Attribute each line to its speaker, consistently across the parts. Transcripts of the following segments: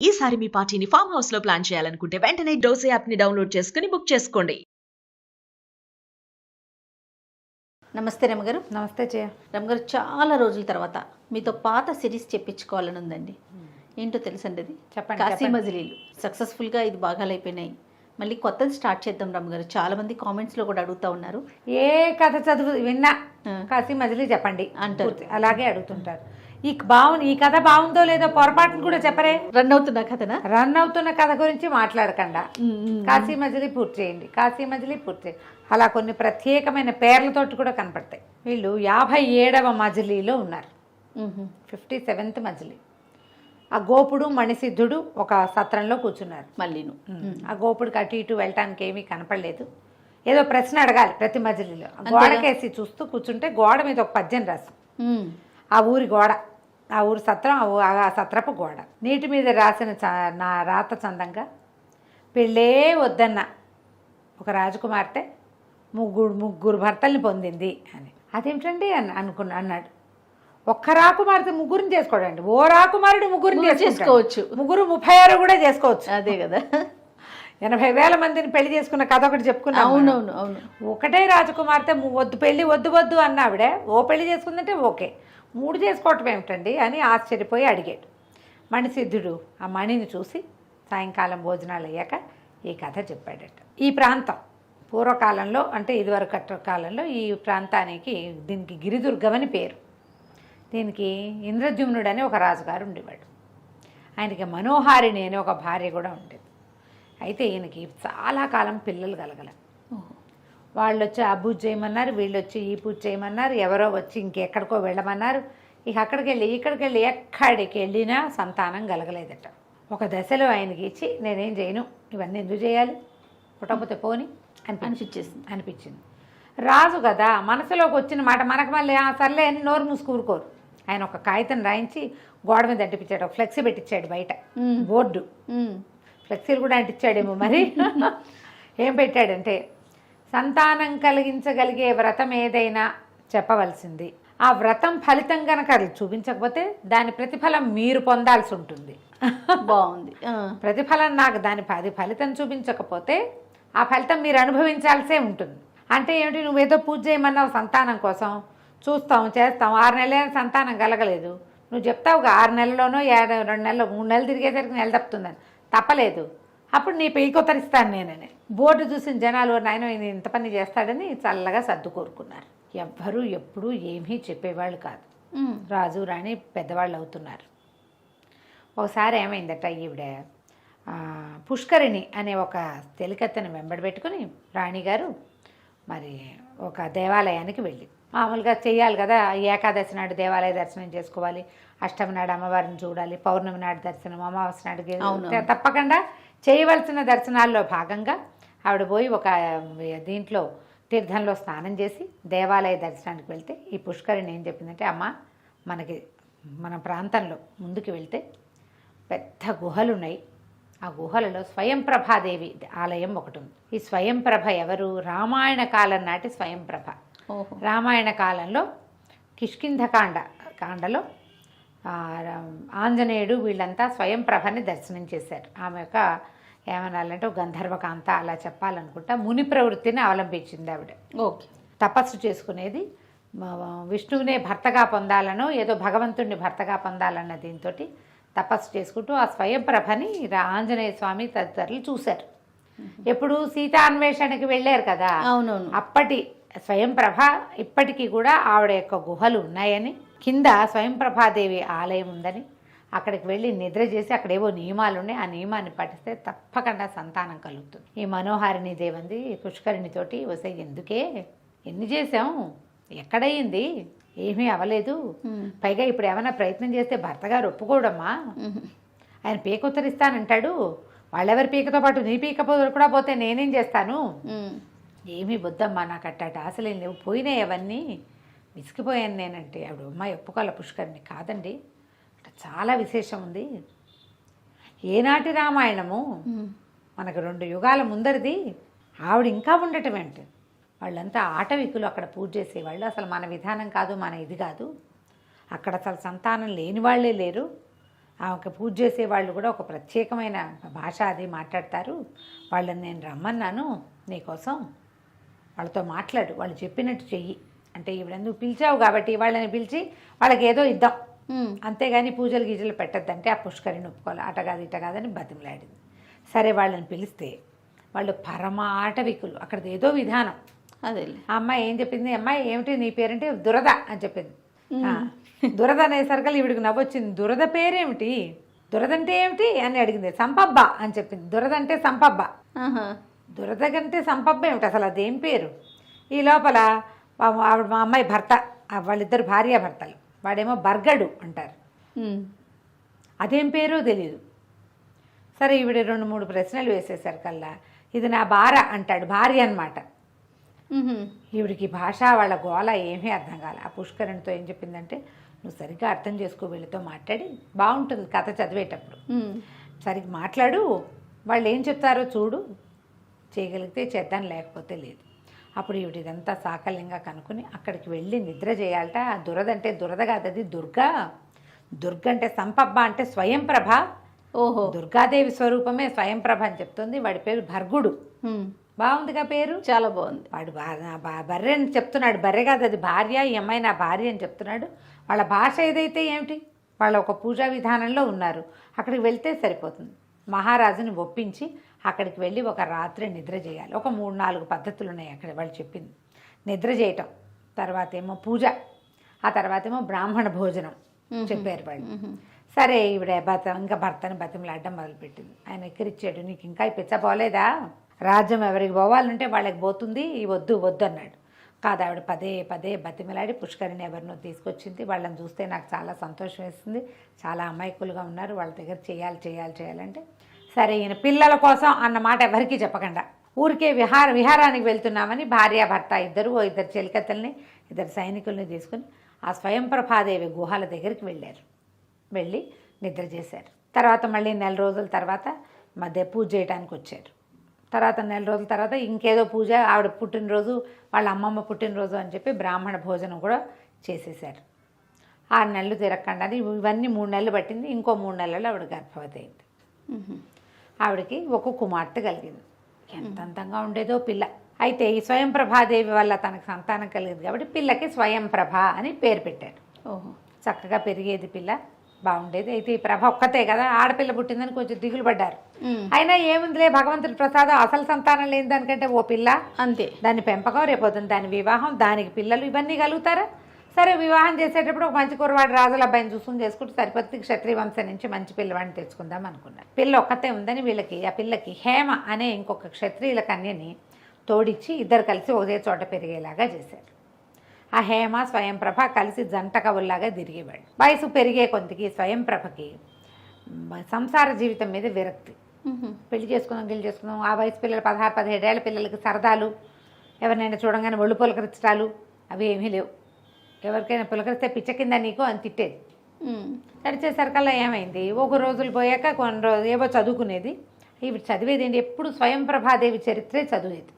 Speaker 1: ఈసారి మీ పార్టీని farm house లో ప్లాన్ చేయాలనుకుంటే వెంటనే డోసే యాప్ ని డౌన్లోడ్ చేసుకుని బుక్ చేసుకోండి.
Speaker 2: నమస్తే రమగారు.
Speaker 3: నమస్తే జయ.
Speaker 2: రమగారు, చాలా రోజుల తర్వాత మీతో పాత సిరీస్ చెప్పించుకోవాలని ఉందండి. ఏంటో తెలుసండి అది?
Speaker 3: చెప్పండి.
Speaker 2: కాశీ మజిలీలు సక్సెస్ఫుల్గా ఇది భాగాలు అయిపోయినాయి. మళ్ళీ కొత్తది స్టార్ట్ చేద్దాం రమగారు. చాలా మంది కామెంట్స్లో కూడా అడుగుతూ ఉన్నారు,
Speaker 3: ఏ కథ చదువు విన్నా కాశీ మజిలీ చెప్పండి
Speaker 2: అంటారు.
Speaker 3: అలాగే అడుగుతుంటారు. ఈ కథ బాగుందో లేదో పొరపాటును కూడా చెప్పరే.
Speaker 2: రన్ అవుతున్న కథనా?
Speaker 3: రన్ అవుతున్న కథ గురించి మాట్లాడకుండా కాశీ మజిలీ పూర్తి చేయండి, కాశీ మజిలీ పూర్తి చేయండి. అలా కొన్ని ప్రత్యేకమైన పేర్లతోటి కూడా కనపడతాయి. వీళ్ళు 57వ మజిలీలో ఉన్నారు. 57th మజిలీ. ఆ గోపుడు మణిసిద్ధుడు ఒక సత్రంలో కూర్చున్నారు.
Speaker 2: మళ్ళీను
Speaker 3: ఆ గోపుడికి అటు ఇటు వెళ్ళటానికి ఏమీ కనపడలేదు. ఏదో ప్రశ్న అడగాలి ప్రతి మజిలీలో. గోడకేసి చూస్తూ కూర్చుంటే గోడ మీద ఒక పద్యం రాసు. ఆ ఊరి గోడ, ఆ ఊరి సత్రం, ఆ సత్రపు గోడ. నీటి మీద రాసిన నా రాత చందంగా పెళ్ళే వద్దన్న ఒక రాజకుమార్తె ముగ్గురు భర్తల్ని పొందింది అని. అదేమిటండి అన్నాడు. ఒక్క రాకుమార్తె ముగ్గురిని చేసుకోడండి, ఓ రాకుమారుడు ముగ్గురిని చేసుకోవచ్చు, ముగ్గురు 36 కూడా చేసుకోవచ్చు.
Speaker 2: అదే కదా.
Speaker 3: 80,000 మందిని పెళ్లి చేసుకున్న కథ ఒకటి చెప్పుకున్నా.
Speaker 2: అవునవును అవును.
Speaker 3: ఒకటే రాజకుమార్తె పెళ్లి వద్దు అన్న ఆవిడే ఓ పెళ్లి చేసుకుందంటే ఓకే, 3 చేసుకోవటం ఏమిటండి అని ఆశ్చర్యపోయి అడిగాడు. మణిసిద్ధుడు ఆ మణిని చూసి సాయంకాలం భోజనాలు అయ్యాక ఈ కథ చెప్పాడట. ఈ ప్రాంతం పూర్వకాలంలో, అంటే ఇదివరకు కాలంలో ఈ ప్రాంతానికి, దీనికి గిరిదుర్గం అని పేరు. దీనికి ఇంద్రద్యుమ్నుడు అని ఒక రాజుగారు ఉండేవాడు. ఆయనకి మనోహారిణి అనే ఒక భార్య కూడా ఉండేది. అయితే ఈయనకి చాలా కాలం పిల్లలు కలగల. వాళ్ళు వచ్చి ఆ పూజ చేయమన్నారు, వీళ్ళు వచ్చి ఈ పూజ చేయమన్నారు, ఎవరో వచ్చి ఇంకెక్కడికో వెళ్ళమన్నారు. ఇక అక్కడికి ఎక్కడికి వెళ్ళినా సంతానం కలగలేదట. ఒక దశలో ఆయనకి ఇచ్చి నేనేం చేయను, ఇవన్నీ ఎందుకు చేయాలి, పుట్టకపోతే పోని అనిపించింది. రాజు కదా, మనసులోకి వచ్చిన మాట మనకు మళ్ళీ సర్లే అని నోరు మూసుకూరుకోరు. ఆయన ఒక కాగితం రాయించి గోడ మీద అంటిపించాడు, ఒక ఫ్లెక్సీ పెట్టించాడు బయట, బోర్డు. ఫ్లెక్సీలు కూడా అంటించాడేమో మరి. ఏం పెట్టాడంటే, సంతానం కలిగించగలిగే వ్రతం ఏదైనా చెప్పవలసింది, ఆ వ్రతం ఫలితం కనుక చూపించకపోతే దాని ప్రతిఫలం మీరు పొందాల్సి ఉంటుంది.
Speaker 2: బాగుంది.
Speaker 3: ప్రతిఫలం నాకు అది ఫలితం చూపించకపోతే ఆ ఫలితం మీరు అనుభవించాల్సే ఉంటుంది. అంటే ఏమిటి, నువ్వేదో పూజ చేయమన్నావు సంతానం కోసం, చేస్తాం 6 నెలలైనా సంతానం కలగలేదు, నువ్వు చెప్తావుగా 6 నెలల్లోనో 2 నెలలు 3 నెలలు తిరిగేసరికి నెల తప్పుతుందని, తప్పలేదు, అప్పుడు నీ పెళ్లి కొత్తరిస్తాను నేనని. బోర్డు చూసిన జనాలు నాయన ఇంత పని చేస్తాడని చల్లగా సర్దు కోరుకున్నారు. ఎవ్వరూ ఎప్పుడూ ఏమీ చెప్పేవాళ్ళు కాదు. రాజు రాణి పెద్దవాళ్ళు అవుతున్నారు. ఒకసారి ఏమైందట, ఈవిడ పుష్కరిణి అనే ఒక తెలికత్తెను వెంబడి పెట్టుకుని రాణిగారు మరి ఒక దేవాలయానికి వెళ్ళి, మామూలుగా చేయాలి కదా, ఏకాదశి నాడు దేవాలయ దర్శనం చేసుకోవాలి, అష్టమి నాడు అమ్మవారిని చూడాలి, పౌర్ణమి నాడు దర్శనం, అమావాస్య నాడు తప్పకుండా చేయవలసిన దర్శనాల్లో భాగంగా ఆవిడ పోయి ఒక దీంట్లో తీర్థంలో స్నానం చేసి దేవాలయ దర్శనానికి వెళ్తే ఈ పుష్కరిణి ఏం చెప్పిందంటే, అమ్మ మన ప్రాంతంలో ముందుకు వెళ్తే పెద్ద గుహలు ఉన్నాయి, ఆ గుహలలో స్వయంప్రభాదేవి ఆలయం ఒకటి ఉంది. ఈ స్వయంప్రభ ఎవరు, రామాయణ కాలం నాటి స్వయంప్రభ. రామాయణ కాలంలో కిష్కింధకాండలో ఆంజనేయుడు వీళ్ళంతా స్వయంప్రభని దర్శనం చేశారు. ఆమె యొక్క ఏమనాలంటే గంధర్వకాంత అలా చెప్పాలనుకుంటా ముని ప్రవృత్తిని అవలంబించింది ఆవిడ.
Speaker 2: ఓకే.
Speaker 3: తపస్సు చేసుకునేది విష్ణువునే భర్తగా పొందాలనో ఏదో భగవంతుడిని భర్తగా పొందాలన్న దీంతో తపస్సు చేసుకుంటూ ఆ స్వయంప్రభని ఆంజనేయ స్వామి తదితరులు చూశారు. ఎప్పుడు సీతాన్వేషణకి వెళ్ళారు కదా,
Speaker 2: అవునవును,
Speaker 3: అప్పటి స్వయంప్రభ ఇప్పటికీ కూడా ఆవిడ యొక్క గుహలు ఉన్నాయని, కింద స్వయంప్రభాదేవి ఆలయం ఉందని, అక్కడికి వెళ్ళి నిద్ర చేసి అక్కడేవో నియమాలు ఉన్నాయి, ఆ నియమాన్ని పాటిస్తే తప్పకుండా సంతానం కలుగుతుంది. ఈ మనోహారిణి దేవంది పుష్కరిణితోటి వసే ఎందుకే ఎన్ని చేసాం, ఎక్కడయ్యింది, ఏమీ అవ్వలేదు, పైగా ఇప్పుడు ఏమైనా ప్రయత్నం చేస్తే భర్తగారు ఒప్పుకోడమ్మా, ఆయన పీక ఉత్తరిస్తానంటాడు, వాళ్ళెవరి పీకతో పాటు నీ పీక కూడా పోతే నేనేం చేస్తాను, ఏమీ వద్దమ్మా నాకు అట్టాట అసలు నువ్వు పోయినాయి అవన్నీ విసిగిపోయాను నేనంటే, ఆవిడ అమ్మాయి ఒప్పుకోవాలి పుష్కరిణి, కాదండి చాలా విశేషం ఉంది, ఏనాటి రామాయణము మనకు 2 యుగాల ముందరిది, ఆవిడ ఇంకా ఉండటం ఏంటి, వాళ్ళంతా ఆటవికులు అక్కడ పూజ చేసేవాళ్ళు, అసలు మన విధానం కాదు, మన ఇది కాదు, అక్కడ అసలు సంతానం లేని వాళ్ళే లేరు, ఆమెకు పూజ చేసే వాళ్ళు కూడా ఒక ప్రత్యేకమైన భాష అది మాట్లాడతారు. వాళ్ళని నేను రమ్మన్నాను నీకోసం, వాళ్ళతో మాట్లాడు, వాళ్ళు చెప్పినట్టు చెయ్యి అంటే ఈవిడ నువ్వు పిలిచావు కాబట్టి వాళ్ళని పిలిచి వాళ్ళకి ఏదో ఇద్దాం, అంతేగాని పూజలు గీజలు పెట్టద్దంటే ఆ పుష్కరిని ఒప్పుకోవాలి. అట కాదు ఇట కాదని బతిమలాడింది. సరే వాళ్ళని పిలిస్తే వాళ్ళు పరమాటవికులు, అక్కడది ఏదో విధానం.
Speaker 2: అదే
Speaker 3: ఆ అమ్మాయి ఏం చెప్పింది, అమ్మాయి ఏమిటి నీ పేరంటే దురద అని చెప్పింది. దురద అనేసరికి ఈవిడికి నవ్వొచ్చింది. దురద పేరేమిటి, దురద అంటే ఏమిటి అని అడిగింది. సంపబ్బ అని చెప్పింది. దురద అంటే సంపబ్బ, దురద కంటే సంపబ్బ ఏమిటి అసలు, అదేం పేరు? ఈ లోపల ఆవిడ మా అమ్మాయి భర్త, వాళ్ళిద్దరు భార్యాభర్తలు, వాడేమో బర్గడు అంటారు, అదేం పేరో తెలియదు. సరే ఈవిడ 2-3 ప్రశ్నలు వేసేసరికల్లా ఇది నా భార అంటాడు, భార్య అన్నమాట. ఈవిడికి భాష వాళ్ళ గోళ ఏమీ అర్థం కాలే. ఆ పుష్కరునితో ఏం చెప్పిందంటే నువ్వు సరిగ్గా అర్థం చేసుకో, వీళ్ళతో మాట్లాడి బాగుంటుంది కథ చదివేటప్పుడు, సరిగ్గా మాట్లాడు, వాళ్ళు ఏం చెప్తారో చూడు, చేయగలిగితే చేద్దాం లేకపోతే లేదు. అప్పుడు ఈవిడ ఇదంతా సాకల్యంగా కనుక్కుని అక్కడికి వెళ్ళి నిద్ర చేయాలట. ఆ దురద అంటే దురద కాదు, అది దుర్గా. దుర్గ అంటే సంపబ్బ అంటే స్వయంప్రభ.
Speaker 2: ఓహో,
Speaker 3: దుర్గాదేవి స్వరూపమే స్వయంప్రభ అని చెప్తుంది. వాడి పేరు భర్గుడు. బాగుందిగా పేరు,
Speaker 2: చాలా బాగుంది.
Speaker 3: వాడు బర్రె అని చెప్తున్నాడు, బర్రె కాదు అది భార్య, ఈ అమ్మాయి నా భార్య అని చెప్తున్నాడు. వాళ్ళ భాష ఏదైతే ఏమిటి, వాళ్ళ ఒక పూజా విధానంలో ఉన్నారు. అక్కడికి వెళ్తే సరిపోతుంది. మహారాజుని ఒప్పించి అక్కడికి వెళ్ళి ఒక రాత్రి నిద్ర చేయాలి. ఒక 3-4 పద్ధతులు ఉన్నాయి అక్కడ వాళ్ళు చెప్పింది. నిద్ర చేయటం, తర్వాత ఏమో పూజ, ఆ తర్వాత ఏమో బ్రాహ్మణ భోజనం చెప్పారు వాళ్ళు. సరే ఈవిడ ఇంకా భర్తని బతిమలాడడం మొదలుపెట్టింది. ఆయన ఎక్కిరిచ్చాడు, నీకు ఇంకా పిచ్చపోలేదా, రాజ్యం ఎవరికి పోవాలంటే వాళ్ళకి పోతుంది, వద్దు వద్దు అన్నాడు. కాదు, ఆవిడ పదే పదే బతిమలాడి పుష్కరిని ఎవరినో తీసుకొచ్చింది. వాళ్ళని చూస్తే నాకు చాలా సంతోషం వేస్తుంది, చాలా అమాయకులుగా ఉన్నారు, వాళ్ళ దగ్గర చేయాలంటే సరే ఈయన పిల్లల కోసం అన్నమాట ఎవరికీ చెప్పకుండా ఊరికే విహారానికి వెళ్తున్నామని భార్యాభర్త ఇద్దరు చెలికత్తల్ని 2 సైనికుల్ని తీసుకుని ఆ స్వయంప్రభాదేవి గుహల దగ్గరికి వెళ్ళారు. వెళ్ళి నిద్ర చేశారు. తర్వాత మళ్ళీ 4 రోజుల తర్వాత మధ్య పూజ చేయడానికి వచ్చారు. తర్వాత 4 రోజుల తర్వాత ఇంకేదో పూజ, ఆవిడ పుట్టినరోజు, వాళ్ళ అమ్మమ్మ పుట్టినరోజు అని చెప్పి బ్రాహ్మణ భోజనం కూడా చేసేసారు. 6 నెలలు తిరగకుండా ఇవన్నీ 3 నెలలు పట్టింది. ఇంకో 3 నెలలు ఆవిడ గర్భవతి అయింది. ఆవిడకి ఒక కుమార్తె కలిగింది. ఎంత అందంగా ఉండేదో పిల్ల. అయితే ఈ స్వయంప్రభాదేవి వల్ల తనకు సంతానం కలిగింది కాబట్టి పిల్లకి స్వయంప్రభ అని పేరు పెట్టారు.
Speaker 2: ఓహో,
Speaker 3: చక్కగా పెరిగేది పిల్ల, బాగుండేది. అయితే ఈ ప్రభ ఒక్కతే కదా, ఆడపిల్ల పుట్టిందని కొంచెం దిగులు పడ్డారు. అయినా ఏముందిలే, భగవంతుడి ప్రసాదం, అసలు సంతానం లేని దానికంటే ఓ పిల్ల
Speaker 2: అంతే,
Speaker 3: దాని పెంపకం, రేపొద్దున దాని వివాహం, దానికి పిల్లలు, ఇవన్నీ కలుగుతారా? సరే వివాహం చేసేటప్పుడు ఒక మంచి కుర్రవాడు రాజుల అబ్బాయిని చూసుకుని చేసుకుంటే సరిపోతుంది, క్షత్రియ వంశం నుంచి మంచి పిల్లవాడిని తెచ్చుకుందాం అనుకున్నారు. పిల్ల ఒక్కతే ఉందని వీళ్ళకి ఆ పిల్లకి హేమ అనే ఇంకొక క్షత్రియుల కన్యని తోడిచ్చి 2 కలిసి ఒకే చోట పెరిగేలాగా చేశారు. ఆ హేమ స్వయంప్రభ కలిసి జంట కవుల్లాగా తిరిగేవాడు. వయసు పెరిగే కొందికి స్వయంప్రభకి సంసార జీవితం మీద విరక్తి. పెళ్లి చేసుకుందాం, ఆ వయసు పిల్లలు 16-17 ఏళ్ల పిల్లలకి సరదాలు, ఎవరినైనా చూడంగానే ఒళ్ళు పులకరించడాలు అవి ఏమీ లేవు. ఎవరికైనా పులకరిస్తే పిచ్చ కింద నీకు అని తిట్టేది. నడిచేసరికల్లా ఏమైంది, ఒక రోజులు పోయాక కొన్ని రోజులు ఏవో చదువుకునేది. ఇవి చదివేది ఏంటి, ఎప్పుడు స్వయంప్రభాదేవి చరిత్రే చదివేది.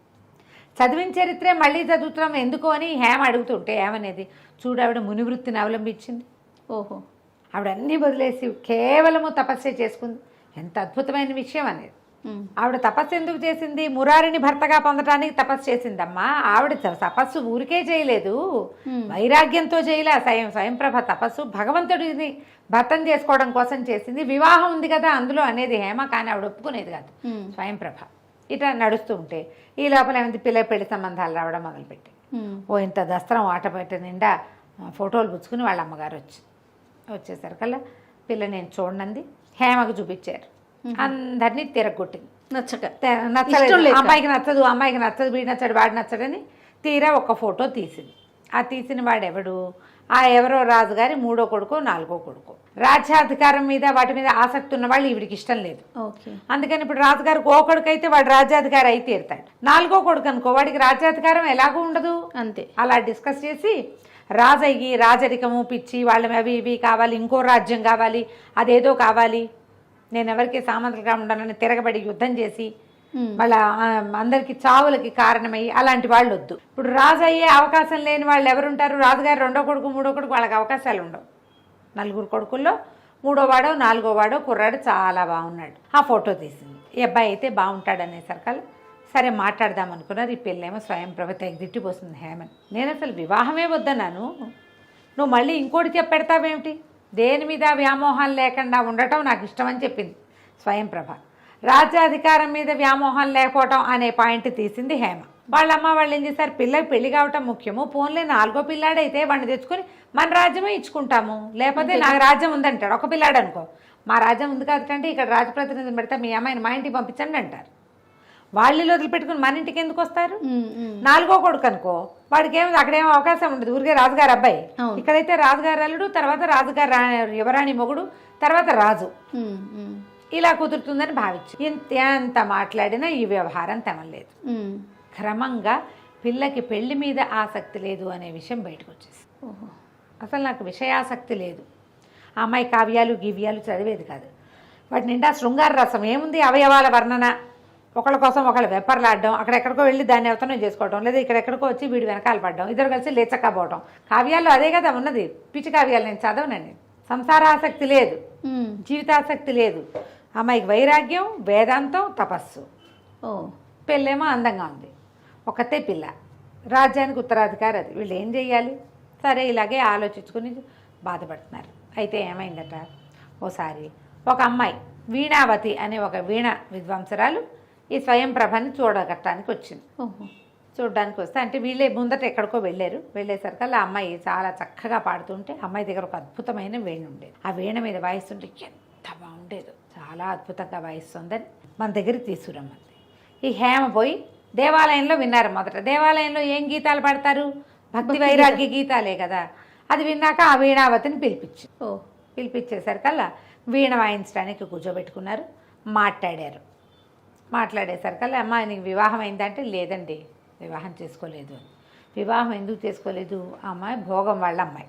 Speaker 3: చదివిన చరిత్రే మళ్ళీ చదువుతున్నాం ఎందుకు అని హేమ అడుగుతుంటే ఏమనేది, చూడు ఆవిడ మునివృత్తిని అవలంబించింది.
Speaker 2: ఓహో,
Speaker 3: ఆవిడ అన్నీ వదిలేసి కేవలము తపస్సే చేసుకుంది. ఎంత అద్భుతమైన విషయం అనేది. ఆవిడ తపస్సు ఎందుకు చేసింది, మురారిని భర్తగా పొందడానికి తపస్సు చేసిందమ్మా. ఆవిడ తపస్సు ఊరికే చేయలేదు, వైరాగ్యంతో చేయలే. స్వయంప్రభ తపస్సు భగవంతుడిని భర్తం చేసుకోవడం కోసం చేసింది. వివాహం ఉంది కదా అందులో అనేది హేమ, కానీ ఆవిడ ఒప్పుకునేది కాదు స్వయంప్రభ. ఇట్లా నడుస్తూ ఉంటే ఈ లోపల ఏమైంది, పెళ్లి సంబంధాలు రావడం మొదలుపెట్టి ఇంత దస్త్రం ఆటబయట నిండా ఫోటోలు పుచ్చుకుని వాళ్ళ అమ్మగారు వచ్చేసరికల్లా పిల్ల నేను చూడండి హేమకు చూపించారు. అందరినీ తిరగొట్టింది. నచ్చలేదు, అమ్మాయికి నచ్చదు, వీడు నచ్చాడు, వాడు నచ్చడని తీరా ఒక ఫోటో తీసింది. ఆ తీసిన వాడెవడు, ఆ ఎవరో రాజుగారి 3వ కొడుకు 4వ కొడుకు. రాజ్యాధికారం మీద వాటి మీద ఆసక్తి ఉన్న వాళ్ళు ఈవిడికి ఇష్టం లేదు. అందుకని ఇప్పుడు రాజుగారికి ఓ కొడుకు అయితే వాడు రాజ్యాధికారి అయితే తీరుతాడు. 4వ కొడుకు అనుకో, వాడికి రాజ్యాధికారం ఎలాగూ ఉండదు. అంతే, అలా డిస్కస్ చేసి రాజయ్యి రాజరికము పిచ్చి, వాళ్ళని అవి ఇవి కావాలి, ఇంకో రాజ్యం కావాలి, అదేదో కావాలి, నేను ఎవరికి సామంతులుగా ఉండాలని తిరగబడి యుద్ధం చేసి వాళ్ళ అందరికి చావులకి కారణమయ్యి అలాంటి వాళ్ళు వద్దు. ఇప్పుడు రాజు అయ్యే అవకాశం లేని వాళ్ళు ఎవరుంటారు, రాజుగారు 2వ కొడుకు 3వ కొడుకు, వాళ్ళకి అవకాశాలు ఉండవు. 4 కొడుకుల్లో మూడో వాడో నాలుగో వాడో కుర్రాడు చాలా బాగున్నాడు. ఆ ఫోటో తీసింది. ఈ అబ్బాయి అయితే బాగుంటాడు అనేసరికల్లా సరే మాట్లాడదాం అనుకున్నారు. ఈ పెళ్ళేమో స్వయం ప్రభ తెగదిట్టిపోతుంది హేమన్. నేను అసలు వివాహమే వద్దన్నాను, నువ్వు మళ్ళీ ఇంకోటి చెప్పెడతావేమిటి, దేని మీద వ్యామోహం లేకుండా ఉండటం నాకు ఇష్టమని చెప్పింది స్వయం ప్రభ. రాజ్యాధికారం మీద వ్యామోహం లేకపోవటం అనే పాయింట్ తీసింది హేమ. వాళ్ళమ్మ వాళ్ళు ఏం చేశారు, పిల్లకి పెళ్లి కావటం ముఖ్యము, ఫోన్లే 4వ పిల్లాడైతే వాడిని తెచ్చుకొని మన రాజ్యమే ఇచ్చుకుంటాము, లేకపోతే నాకు రాజ్యం ఉందంటాడు. ఒక పిల్లాడు అనుకో, మా రాజ్యం ఉంది కాబట్టి ఇక్కడ రాజప్రతినిధిని పెడితే మీ అమ్మాయిని మా ఇంటికి పంపించండి అంటారు. వాళ్ళు వదిలిపెట్టుకుని మన ఇంటికి ఎందుకు వస్తారు? 4వ కొడుకు అనుకో, వాడికి ఏమో అక్కడేమో అవకాశం ఉండదు, ఊరికే రాజుగారు అబ్బాయి. ఇక్కడైతే రాజుగారు అల్లుడు, తర్వాత రాజుగారు యువరాణి మొగుడు, తర్వాత రాజు. ఇలా కుదురుతుందని భావించు. ఎంత మాట్లాడినా ఈ వ్యవహారం తెమలేదు. క్రమంగా పిల్లకి పెళ్లి మీద ఆసక్తి లేదు అనే విషయం బయటకు వచ్చేసి, అసలు నాకు విషయాసక్తి లేదు. ఆ అమ్మాయి కావ్యాలు గివ్యాలు చదివేది కాదు. వాటి నిండా శృంగార రసం ఏముంది, అవయవాల వర్ణన, ఒకళ్ళ కోసం ఒకళ్ళు వెప్పర్లాడడం, అక్కడెక్కడికో వెళ్ళి దాన్ని అవతనం చేసుకోవడం, లేదా ఇక్కడెక్కడికో వచ్చి వీడి వెనకాల పడడం, ఇద్దరు కలిసి లేచక్కపోవడం. కావ్యాల్లో అదే కదా ఉన్నది. పిచ్చి కావ్యాలు నేను చదవనండి. సంసారాసక్తి లేదు, జీవితాసక్తి లేదు. అమ్మాయికి వైరాగ్యం, వేదాంతం, తపస్సు. పెళ్ళేమో అందంగా ఉంది, ఒకతే పిల్ల, రాజ్యానికి ఉత్తరాధికారి. అది వీళ్ళు ఏం చెయ్యాలి? సరే ఇలాగే ఆలోచించుకుని బాధపడుతున్నారు. అయితే ఏమైందట, ఓసారి ఒక అమ్మాయి వీణావతి అనే ఒక వీణ విద్వాంసరాలు ఈ స్వయం ప్రభని చూడగట్టడానికి వచ్చింది. చూడడానికి వస్తే అంటే వీళ్ళే ముందట ఎక్కడికో వెళ్ళేసరికల్లా ఆ అమ్మాయి చాలా చక్కగా పాడుతుంటే అమ్మాయి దగ్గర ఒక అద్భుతమైన వీణ ఉండేది. ఆ వీణ మీద వాయిస్తుంటే ఎంత బాగుండేదో, చాలా అద్భుతంగా వాయిస్తుందని మన దగ్గరికి తీసుకురమ్మంది. ఈ హేమ పోయి దేవాలయంలో విన్నారు. మొదట దేవాలయంలో ఏం గీతాలు పాడతారు, భక్తి వైరాగ్య గీతాలే కదా. అది విన్నాక ఆ వీణావతిని పిలిపించేసరికల్లా వీణ వాయించడానికి కూర్చోబెట్టుకున్నారు. మాట్లాడేసరికల్లా అమ్మ నీకు వివాహం అయిందంటే లేదండి వివాహం చేసుకోలేదు అని. వివాహం ఎందుకు చేసుకోలేదు? ఆ అమ్మాయి భోగం వాళ్ళ అమ్మాయి,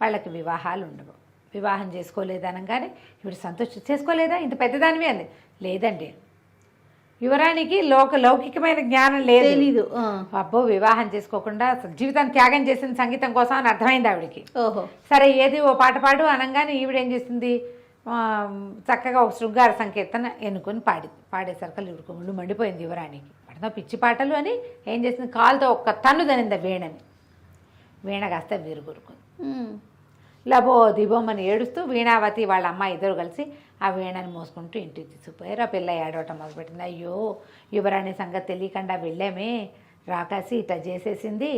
Speaker 3: వాళ్ళకి వివాహాలు ఉండవు. వివాహం చేసుకోలేదు అనగానే ఇప్పుడు సంతోషం, చేసుకోలేదా ఇంత పెద్దదానివి అంది. లేదండి, యువరానికి లౌకికమైన జ్ఞానం లేదు. అబ్బో వివాహం చేసుకోకుండా జీవితాన్ని త్యాగం చేసింది సంగీతం కోసం అని అర్థమైంది ఆవిడికి. సరే ఏది ఓ పాట పాడు అనగానే ఈవిడేం చేసింది, చక్కగా ఒక శృంగార సంకీర్తన ఎన్నుకొని పాడేసరికి ఇవిడికి ఒళ్ళు మండిపోయింది యువరానికి. పడతా పిచ్చి పాటలు అని ఏం చేసింది, కాలుతో ఒక్క తన్ను దనింది వీణని. వీణ కాస్త విరుగురుకుంది. లబో దిబోమని ఏడుస్తూ వీణావతి వాళ్ళ అమ్మ ఇద్దరు కలిసి ఆ వీణని మోసుకుంటూ ఇంటికి తీసుకుపోయారు. ఆ పిల్ల ఏడవటం మొదలుపెట్టింది. అయ్యో యువరాణి సంగతి తెలియకుండా వెళ్ళామే, రాకాసి ఇట్లా చేసేసింది,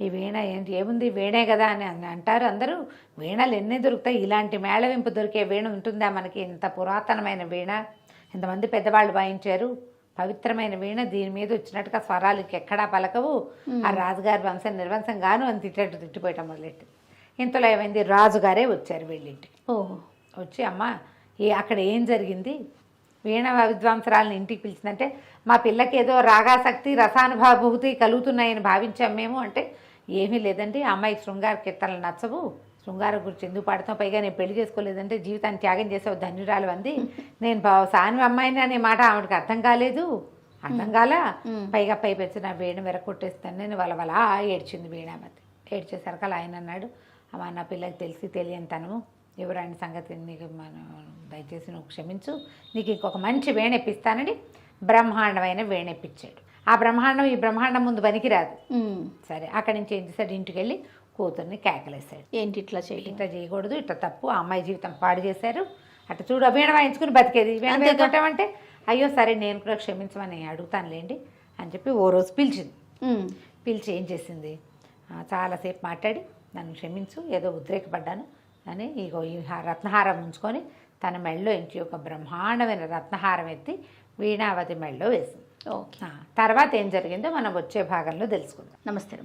Speaker 3: ఈ వీణ ఏముంది వీణే కదా అని అంటారు అందరూ. వీణలు ఎన్ని దొరుకుతాయి, ఇలాంటి మేళవింపు దొరికే వీణ ఉంటుందా మనకి? ఇంత పురాతనమైన వీణ, ఇంతమంది పెద్దవాళ్ళు వాయించారు, పవిత్రమైన వీణ, దీని మీద వచ్చినట్టుగా స్వరాలకి ఎక్కడా పలకవు, ఆ రాజుగారి వంశం నిర్వంశంగాను అని తిట్టిపోయటం మొదలెట్టి. ఇంతలో ఏమైంది, రాజుగారే వచ్చారు వీళ్ళింటికి. వచ్చి అమ్మ అక్కడ ఏం జరిగింది, వీణ విద్వాంసరాలను ఇంటికి పిలిచిందంటే మా పిల్లకి ఏదో రాగాసక్తి రసానుభూతి కలుగుతున్నాయని భావించాం మేము. అంటే ఏమీ లేదండి, అమ్మాయికి శృంగార కీర్తనలు నచ్చవు, శృంగారం గురించి ఎందుకు పాడతాం, పైగా నేను పెళ్లి చేసుకోలేదంటే జీవితాన్ని త్యాగం చేసావు ధన్యురాలు అంది. నేను సాని అమ్మాయిని అనే మాట ఆవిడకి అర్థం కాల. పైగా పైపెచ్చి నా వీణ వెరకొట్టేస్తాను నేను వలవలా ఏడ్చింది వీణామతి. ఏడ్చేసరికి అలా ఆయన అన్నాడు, అమ్మ నా పిల్లకి తెలియని తను యువరాణి సంగతి నీకు దయచేసి నువ్వు క్షమించు, నీకు ఇంకొక మంచి వీణ ఇప్పిస్తానని బ్రహ్మాండమైన వీణ ఇప్పించాడు. ఆ బ్రహ్మాండం ఈ బ్రహ్మాండం ముందు పనికిరాదు. సరే అక్కడి నుంచి ఏం చేశాడు, ఇంటికి వెళ్ళి కూతుర్ని కేకలేశాడు.
Speaker 2: ఏంటి ఇట్లా
Speaker 3: చేయకూడదు, ఇట్లా తప్పు, ఆ అమ్మాయి జీవితం పాడు చేశారు, అట్లా చూడు వీణ వాయించుకుని బతికేది, వీణ కొట్టామంటే అయ్యో సరే నేను కూడా క్షమించమని అడుగుతానులేండి అని చెప్పి ఓ రోజు పిలిచి ఏం చేసింది, చాలాసేపు మాట్లాడి నన్ను క్షమించు, ఏదో ఉద్రేకపడ్డాను అని ఇగో ఈ రత్నహారం ఉంచుకొని తన మెళ్ళలో ఇంటి ఒక బ్రహ్మాండమైన రత్నహారం ఎత్తి వీణావతి మెళ్ళలో వేసింది. తర్వాత ఏం జరిగిందో మనం వచ్చే భాగంలో తెలుసుకుందాం.
Speaker 2: నమస్తే.